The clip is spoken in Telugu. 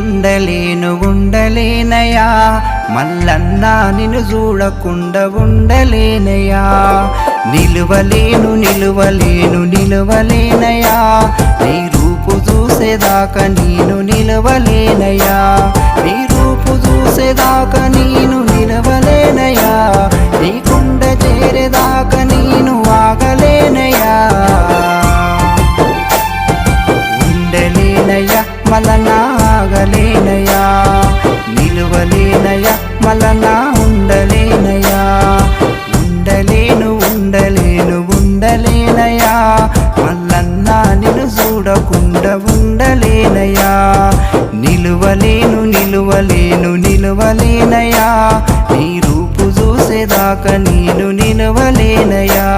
ఉండలేను ఉండలేనయా మల్లన్నా నిన్ను చూడకుండా ఉండలేనయా నిలువలేను నిలువలేను నిలువలేనయా నీ రూపు చూసేదాకా నేను నిలవలేనయా నీ రూపు చూసేదాకా నేను నిలవలేనయా నీ కుండ చేరేదాకా నేను ఆగలేనయా ఉండలేనయా మలనాగలేనయా నిలువలేనయా మలనా ఉండలేనయా ఉండలేను ఉండలేను ఉండలేనయా మల్లన్నా నిన్ను చూడకుండా ఉండలేనయా నిలువలేను నిలువలేను నిలువలేనయా నీ రూపు చూసేదాకా నేను నిలవలేనయా